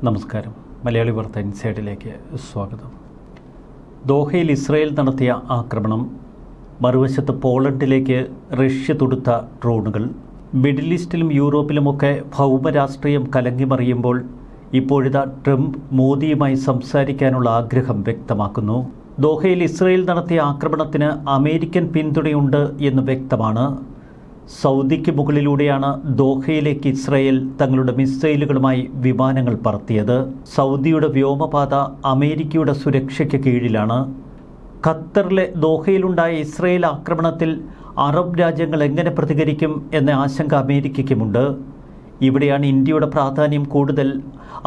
നമസ്കാരം. മലയാളി വാർത്ത ഇൻസൈഡിലേക്ക് സ്വാഗതം. ദോഹയിൽ ഇസ്രയേൽ നടത്തിയ ആക്രമണം, മറുവശത്ത് പോളണ്ടിലേക്ക് റഷ്യ തൊടുത്ത ഡ്രോണുകൾ, മിഡിൽ ഈസ്റ്റിലും യൂറോപ്പിലുമൊക്കെ ഭൗമരാഷ്ട്രീയം കലങ്ങിമറിയുമ്പോൾ ഇപ്പോഴിതാ ട്രംപ് മോദിയുമായി സംസാരിക്കാനുള്ള ആഗ്രഹം വ്യക്തമാക്കുന്നു. ദോഹയിൽ ഇസ്രയേൽ നടത്തിയ ആക്രമണത്തിന് അമേരിക്കൻ പിന്തുണയുണ്ട് എന്ന് വ്യക്തമാണ്. സൗദിക്ക് മുകളിലൂടെയാണ് ദോഹയിലേക്ക് ഇസ്രയേൽ തങ്ങളുടെ മിസൈലുകളുമായി വിമാനങ്ങൾ പറത്തിയത്. സൗദിയുടെ വ്യോമപാത അമേരിക്കയുടെ സുരക്ഷയ്ക്ക് കീഴിലാണ്. ഖത്തറിലെ ദോഹയിലുണ്ടായ ഇസ്രയേൽ ആക്രമണത്തിൽ അറബ് രാജ്യങ്ങൾ എങ്ങനെ പ്രതികരിക്കും എന്ന ആശങ്ക അമേരിക്കയ്ക്കുമുണ്ട്. ഇവിടെയാണ് ഇന്ത്യയുടെ പ്രാധാന്യം കൂടുതൽ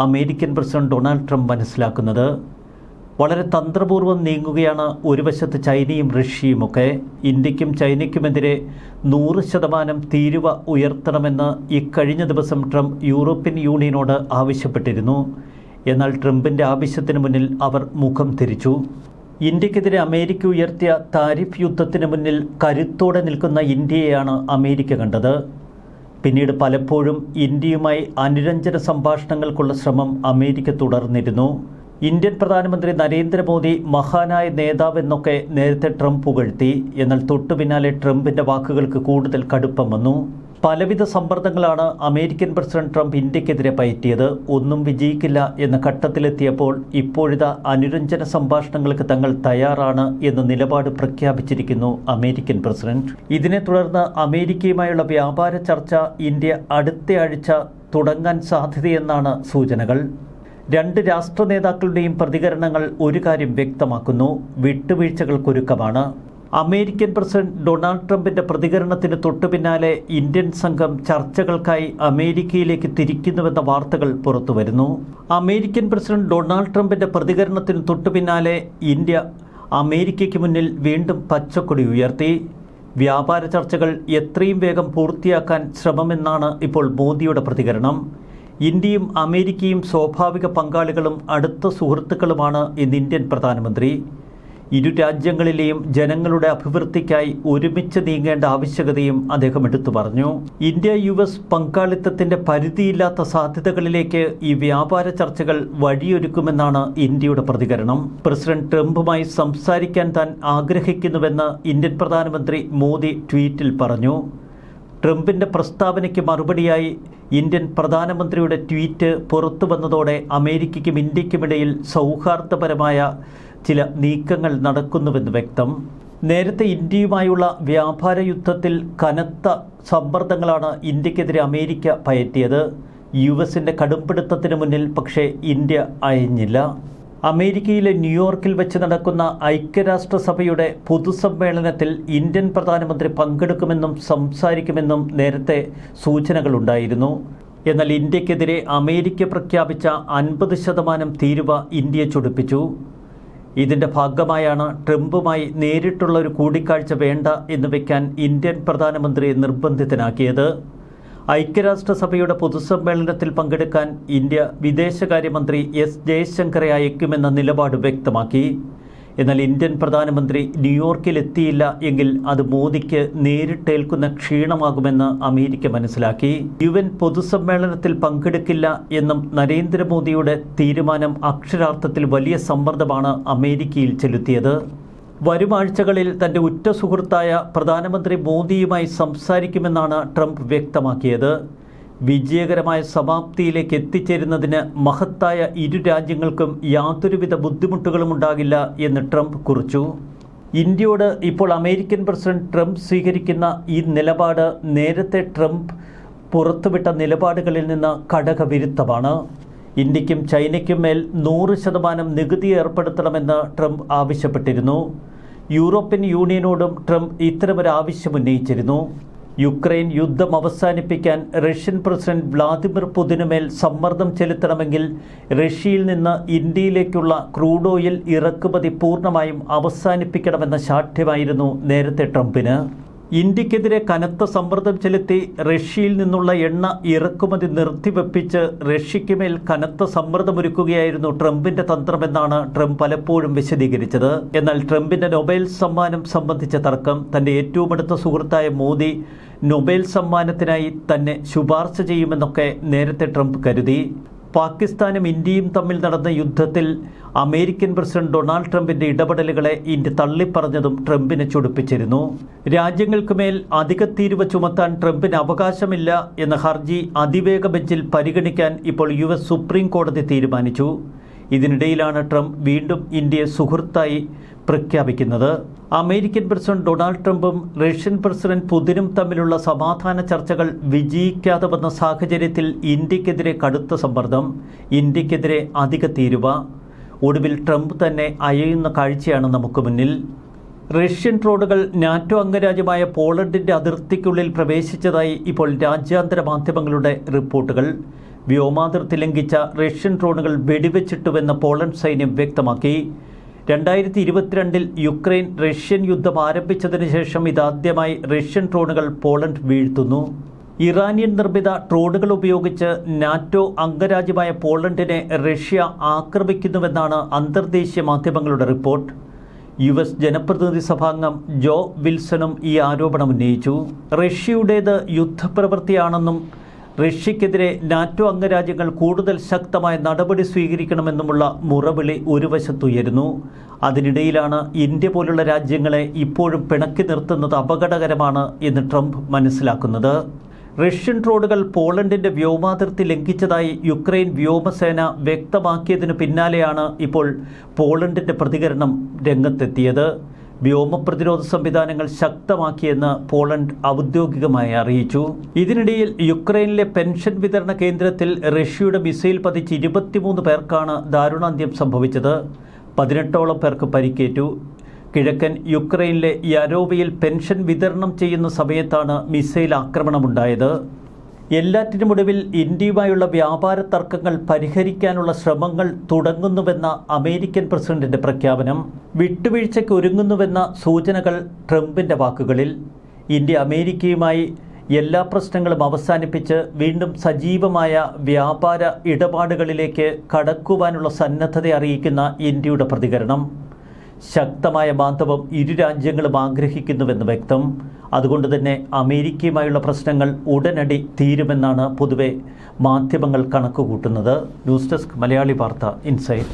അമേരിക്കൻ പ്രസിഡന്റ് ഡൊണാൾഡ് ട്രംപ് മനസ്സിലാക്കുന്നത്. വളരെ തന്ത്രപൂർവ്വം നീങ്ങുകയാണ് ഒരു വശത്ത് ചൈനയും റഷ്യയുമൊക്കെ. ഇന്ത്യക്കും ചൈനയ്ക്കുമെതിരെ 100% തീരുവ ഉയർത്തണമെന്ന് ഇക്കഴിഞ്ഞ ദിവസം ട്രംപ് യൂറോപ്യൻ യൂണിയനോട് ആവശ്യപ്പെട്ടിരുന്നു. എന്നാൽ ട്രംപിൻ്റെ ആവശ്യത്തിന് മുന്നിൽ അവർ മുഖം തിരിച്ചു. ഇന്ത്യക്കെതിരെ അമേരിക്ക ഉയർത്തിയ താരിഫ് യുദ്ധത്തിന് മുന്നിൽ കരുത്തോടെ നിൽക്കുന്ന ഇന്ത്യയെയാണ് അമേരിക്ക കണ്ടത്. പിന്നീട് പലപ്പോഴും ഇന്ത്യയുമായി അനുരഞ്ജന സംഭാഷണങ്ങൾക്കുള്ള ശ്രമം അമേരിക്ക തുടർന്നിരുന്നു. ഇന്ത്യൻ പ്രധാനമന്ത്രി നരേന്ദ്രമോദി മഹാനായ നേതാവെന്നൊക്കെ നേരത്തെ ട്രംപ് പുകഴ്ത്തി. എന്നാൽ തൊട്ടു പിന്നാലെ ട്രംപിൻ്റെ വാക്കുകൾക്ക് കൂടുതൽ കടുപ്പം വന്നു. പലവിധ സമ്മർദ്ദങ്ങളാണ് അമേരിക്കൻ പ്രസിഡന്റ് ട്രംപ് ഇന്ത്യക്കെതിരെ പയറ്റിയത്. ഒന്നും വിജയിക്കില്ല എന്ന ഘട്ടത്തിലെത്തിയപ്പോൾ ഇപ്പോഴിതാ അനുരഞ്ജന സംഭാഷണങ്ങൾക്ക് തങ്ങൾ തയ്യാറാണ് എന്ന നിലപാട് പ്രഖ്യാപിച്ചിരിക്കുന്നു അമേരിക്കൻ പ്രസിഡന്റ്. ഇതിനെ തുടർന്ന് അമേരിക്കയുമായുള്ള വ്യാപാര ചർച്ച ഇന്ത്യ അടുത്തയാഴ്ച തുടങ്ങാൻ സാധ്യതയെന്നാണ് സൂചനകൾ. രണ്ട് രാഷ്ട്ര നേതാക്കളുടെയും പ്രതികരണങ്ങൾ ഒരു കാര്യം വ്യക്തമാക്കുന്നു: വിട്ടുവീഴ്ചകൾക്കൊരുക്കമാണ്. അമേരിക്കൻ പ്രസിഡന്റ് ഡൊണാൾഡ് ട്രംപിൻ്റെ പ്രതികരണത്തിന് തൊട്ടുപിന്നാലെ ഇന്ത്യൻ സംഘം ചർച്ചകൾക്കായി അമേരിക്കയിലേക്ക് തിരിക്കുന്നുവെന്ന വാർത്തകൾ പുറത്തുവരുന്നു. അമേരിക്കൻ പ്രസിഡന്റ് ഡൊണാൾഡ് ട്രംപിൻ്റെ പ്രതികരണത്തിന് തൊട്ടുപിന്നാലെ ഇന്ത്യ അമേരിക്കയ്ക്ക് മുന്നിൽ വീണ്ടും പച്ചക്കൊടി ഉയർത്തി. വ്യാപാര ചർച്ചകൾ എത്രയും വേഗം പൂർത്തിയാക്കാൻ ശ്രമമെന്നാണ് ഇപ്പോൾ മോദിയുടെ പ്രതികരണം. ഇന്ത്യയും അമേരിക്കയും സ്വാഭാവിക പങ്കാളികളും അടുത്ത സുഹൃത്തുക്കളുമാണ് എന്ന് ഇന്ത്യൻ പ്രധാനമന്ത്രി. ഇരു രാജ്യങ്ങളിലെയും ജനങ്ങളുടെ അഭിവൃദ്ധിക്കായി ഒരുമിച്ച് നീങ്ങേണ്ട ആവശ്യകതയും അദ്ദേഹം എടുത്തു പറഞ്ഞു. ഇന്ത്യ US പങ്കാളിത്തത്തിൻ്റെ പരിധിയില്ലാത്ത സാധ്യതകളിലേക്ക് ഈ വ്യാപാര ചർച്ചകൾ വഴിയൊരുക്കുമെന്നാണ് ഇന്ത്യയുടെ പ്രതികരണം. പ്രസിഡന്റ് ട്രംപുമായി സംസാരിക്കാൻ താൻ ആഗ്രഹിക്കുന്നുവെന്ന് ഇന്ത്യൻ പ്രധാനമന്ത്രി മോദി ട്വീറ്റിൽ പറഞ്ഞു. ട്രംപിൻ്റെ പ്രസ്താവനയ്ക്ക് മറുപടിയായി ഇന്ത്യൻ പ്രധാനമന്ത്രിയുടെ ട്വീറ്റ് പുറത്തു വന്നതോടെ അമേരിക്കയ്ക്കും ഇന്ത്യക്കുമിടയിൽ സൗഹാർദ്ദപരമായ ചില നീക്കങ്ങൾ നടക്കുന്നുവെന്ന് വ്യക്തം. നേരത്തെ ഇന്ത്യയുമായുള്ള വ്യാപാര യുദ്ധത്തിൽ കനത്ത സമ്മർദ്ദങ്ങളാണ് ഇന്ത്യക്കെതിരെ അമേരിക്ക പയറ്റിയത്. US-ന്റെ കടുംപിടുത്തത്തിന് മുന്നിൽ പക്ഷേ ഇന്ത്യ അയഞ്ഞില്ല. അമേരിക്കയിലെ ന്യൂയോർക്കിൽ വെച്ച് നടക്കുന്ന ഐക്യരാഷ്ട്രസഭയുടെ പൊതുസമ്മേളനത്തിൽ ഇന്ത്യൻ പ്രധാനമന്ത്രി പങ്കെടുക്കുമെന്നും സംസാരിക്കുമെന്നും നേരത്തെ സൂചനകളുണ്ടായിരുന്നു. എന്നാൽ ഇന്ത്യക്കെതിരെ അമേരിക്ക പ്രഖ്യാപിച്ച 50% തീരുവ ഇന്ത്യയെ ചൊടിപ്പിച്ചു. ഇതിൻ്റെ ഭാഗമായാണ് ട്രംപുമായി നേരിട്ടുള്ള ഒരു കൂടിക്കാഴ്ച വേണ്ട എന്ന് വയ്ക്കാൻ ഇന്ത്യൻ പ്രധാനമന്ത്രി നിർബന്ധിതനാക്കിയത്. ഐക്യരാഷ്ട്രസഭയുടെ പൊതുസമ്മേളനത്തിൽ പങ്കെടുക്കാൻ ഇന്ത്യ വിദേശകാര്യമന്ത്രി S ജയശങ്കറെ അയക്കുമെന്ന നിലപാട് വ്യക്തമാക്കി. എന്നാൽ ഇന്ത്യൻ പ്രധാനമന്ത്രി ന്യൂയോർക്കിലെത്തിയില്ല എങ്കിൽ അത് മോദിക്ക് നേരിട്ടേൽക്കുന്ന ക്ഷീണമാകുമെന്ന് അമേരിക്ക മനസ്സിലാക്കി. UN പൊതുസമ്മേളനത്തിൽ പങ്കെടുക്കില്ല എന്നും നരേന്ദ്രമോദിയുടെ തീരുമാനം അക്ഷരാർത്ഥത്തിൽ വലിയ സമ്മർദ്ദമാണ് അമേരിക്കയിൽ ചെലുത്തിയത്. വരും ആഴ്ചകളിൽ തൻ്റെ ഉറ്റ സുഹൃത്തായ പ്രധാനമന്ത്രി മോദിയുമായി സംസാരിക്കുമെന്നാണ് ട്രംപ് വ്യക്തമാക്കിയത്. വിജയകരമായ സമാപ്തിയിലേക്ക് എത്തിച്ചേരുന്നതിന് മഹത്തായ ഇരു രാജ്യങ്ങൾക്കും യാതൊരുവിധ ബുദ്ധിമുട്ടുകളും ഉണ്ടാകില്ല എന്ന് ട്രംപ് കുറിച്ചു. ഇന്ത്യയോട് ഇപ്പോൾ അമേരിക്കൻ പ്രസിഡന്റ് ട്രംപ് സ്വീകരിക്കുന്ന ഈ നിലപാട് നേരത്തെ ട്രംപ് പുറത്തുവിട്ട നിലപാടുകളിൽ നിന്ന് കടകവിരുദ്ധമാണ്. ഇന്ത്യക്കും ചൈനയ്ക്കും മേൽ 100% നികുതി ഏർപ്പെടുത്തണമെന്ന് ട്രംപ് ആവശ്യപ്പെട്ടിരുന്നു. യൂറോപ്യൻ യൂണിയനോടും ട്രംപ് ഇത്തരമൊരു ആവശ്യം ഉന്നയിച്ചിരുന്നു. യുക്രൈൻ യുദ്ധം അവസാനിപ്പിക്കാൻ റഷ്യൻ പ്രസിഡന്റ് വ്ളാദിമിർ പുതിനുമേൽ സമ്മർദ്ദം ചെലുത്തണമെങ്കിൽ റഷ്യയിൽ നിന്ന് ഇന്ത്യയിലേക്കുള്ള ക്രൂഡ് ഓയിൽ ഇറക്കുമതി പൂർണ്ണമായും അവസാനിപ്പിക്കണമെന്ന ശാഠ്യമായിരുന്നു നേരത്തെ ട്രംപിന്. ഇന്ത്യക്കെതിരെ കനത്ത സമ്മർദ്ദം ചെലുത്തി റഷ്യയിൽ നിന്നുള്ള എണ്ണ ഇറക്കുമതി നിർത്തിവെപ്പിച്ച് റഷ്യയ്ക്ക് മേൽ കനത്ത സമ്മർദ്ദമൊരുക്കുകയായിരുന്നു ട്രംപിൻ്റെ തന്ത്രമെന്നാണ് ട്രംപ് പലപ്പോഴും വിശദീകരിച്ചത്. എന്നാൽ ട്രംപിൻ്റെ നൊബേൽ സമ്മാനം സംബന്ധിച്ച തർക്കം തൻ്റെ ഏറ്റവും അടുത്ത സുഹൃത്തായ മോദി നൊബേൽ സമ്മാനത്തിനായി തന്നെ ശുപാർശ ചെയ്യുമെന്നൊക്കെ നേരത്തെ ട്രംപ് കരുതി. പാകിസ്ഥാനും ഇന്ത്യയും തമ്മിൽ നടന്ന യുദ്ധത്തിൽ അമേരിക്കൻ പ്രസിഡന്റ് ഡൊണാൾഡ് ട്രംപിന്റെ ഇടപെടലുകളെ ഇന്ത്യ തള്ളിപ്പറഞ്ഞതും ട്രംപിനെ ചൊടിപ്പിച്ചിരുന്നു. രാജ്യങ്ങൾക്ക് മേൽ അധിക തീരുവ ചുമത്താൻ ട്രംപിന് അവകാശമില്ല എന്ന ഹർജി അതിവേഗ ബെഞ്ചിൽ പരിഗണിക്കാൻ ഇപ്പോൾ US സുപ്രീം കോടതി തീരുമാനിച്ചു. ഇതിനിടയിലാണ് ട്രംപ് വീണ്ടും ഇന്ത്യയെ സുഹൃത്തായി പ്രഖ്യാപിക്കുന്നത്. അമേരിക്കൻ പ്രസിഡന്റ് ഡൊണാൾഡ് ട്രംപും റഷ്യൻ പ്രസിഡന്റ് പുതിനും തമ്മിലുള്ള സമാധാന ചർച്ചകൾ വിജയിക്കാതെ വന്ന സാഹചര്യത്തിൽ ഇന്ത്യക്കെതിരെ കടുത്ത സമ്മർദ്ദം, ഇന്ത്യക്കെതിരെ അധിക തീരുവ. ഒടുവിൽ ട്രംപ് തന്നെ അയയുന്ന കാഴ്ചയാണ് നമുക്ക് മുന്നിൽ. റഷ്യൻ ഡ്രോണുകൾ നാറ്റോ അംഗരാജ്യമായ പോളണ്ടിൻ്റെ അതിർത്തിക്കുള്ളിൽ പ്രവേശിച്ചതായി ഇപ്പോൾ രാജ്യാന്തര മാധ്യമങ്ങളുടെ റിപ്പോർട്ടുകൾ. വ്യോമാതിർത്തി ലംഘിച്ച റഷ്യൻ ഡ്രോണുകൾ വെടിവെച്ചിട്ടുവെന്ന് പോളണ്ട് സൈന്യം വ്യക്തമാക്കി. 2022 യുക്രൈൻ റഷ്യൻ യുദ്ധം ആരംഭിച്ചതിന് ശേഷം ഇതാദ്യമായി റഷ്യൻ ഡ്രോണുകൾ പോളണ്ട് വീഴ്ത്തുന്നു. ഇറാനിയൻ നിർമ്മിത ഡ്രോണുകൾ ഉപയോഗിച്ച് നാറ്റോ അംഗരാജ്യമായ പോളണ്ടിനെ റഷ്യ ആക്രമിക്കുന്നുവെന്നാണ് അന്തർദേശീയ മാധ്യമങ്ങളുടെ റിപ്പോർട്ട്. US ജനപ്രതിനിധി സഭാംഗം ജോ വിൽസണും ഈ ആരോപണം ഉന്നയിച്ചു. റഷ്യയുടേത് യുദ്ധപ്രവൃത്തിയാണെന്നും റഷ്യക്കെതിരെ നാറ്റോ അംഗരാജ്യങ്ങൾ കൂടുതൽ ശക്തമായ നടപടി സ്വീകരിക്കണമെന്നുമുള്ള മുറവിളി ഒരു വശത്തുയരുന്നു. അതിനിടയിലാണ് ഇന്ത്യ പോലുള്ള രാജ്യങ്ങളെ ഇപ്പോഴും പിണക്കി നിർത്തുന്നത് അപകടകരമാണ് എന്ന് ട്രംപ് മനസ്സിലാക്കുന്നത്. റഷ്യൻ ഡ്രോണുകൾ പോളണ്ടിൻ്റെ വ്യോമാതിർത്തി ലംഘിച്ചതായി യുക്രൈൻ വ്യോമസേന വ്യക്തമാക്കിയതിനു പിന്നാലെയാണ് ഇപ്പോൾ പോളണ്ടിൻ്റെ പ്രതികരണം രംഗത്തെത്തിയത്. വ്യോമ പ്രതിരോധ സംവിധാനങ്ങൾ ശക്തമാക്കിയെന്ന് പോളണ്ട് ഔദ്യോഗികമായി അറിയിച്ചു. ഇതിനിടയിൽ യുക്രൈനിലെ പെൻഷൻ വിതരണ കേന്ദ്രത്തിൽ റഷ്യയുടെ മിസൈൽ പതിച്ച് 23 പേർക്കാണ് ദാരുണാന്ത്യം സംഭവിച്ചത്. 18ഓളം പേർക്ക് പരിക്കേറ്റു. കിഴക്കൻ യുക്രൈനിലെ യാരോവയിൽ പെൻഷൻ വിതരണം ചെയ്യുന്ന സമയത്താണ് മിസൈൽ ആക്രമണമുണ്ടായത്. എല്ലാറ്റിനുമൊടുവിൽ ഇന്ത്യയുമായുള്ള വ്യാപാര തർക്കങ്ങൾ പരിഹരിക്കാനുള്ള ശ്രമങ്ങൾ തുടങ്ങുന്നുവെന്ന അമേരിക്കൻ പ്രസിഡന്റിന്റെ പ്രഖ്യാപനം. വിട്ടുവീഴ്ചയ്ക്ക് ഒരുങ്ങുന്നുവെന്ന സൂചനകൾ ട്രംപിന്റെ വാക്കുകളിൽ. ഇന്ത്യ അമേരിക്കയുമായി എല്ലാ പ്രശ്നങ്ങളും അവസാനിപ്പിച്ച് വീണ്ടും സജീവമായ വ്യാപാര ഇടപാടുകളിലേക്ക് കടക്കുവാനുള്ള സന്നദ്ധത അറിയിക്കുന്ന ഇന്ത്യയുടെ പ്രതികരണം. ശക്തമായ ബാന്ധവം ഇരു രാജ്യങ്ങളും ആഗ്രഹിക്കുന്നുവെന്ന് വ്യക്തം. അതുകൊണ്ട് തന്നെ അമേരിക്കയുമായുള്ള പ്രശ്നങ്ങൾ ഉടനടി തീരുമെന്നാണ് പൊതുവെ മാധ്യമങ്ങൾ കണക്കുകൂട്ടുന്നത്. ന്യൂസ് ഡെസ്ക് മലയാളി വാർത്ത ഇൻസൈറ്റ്.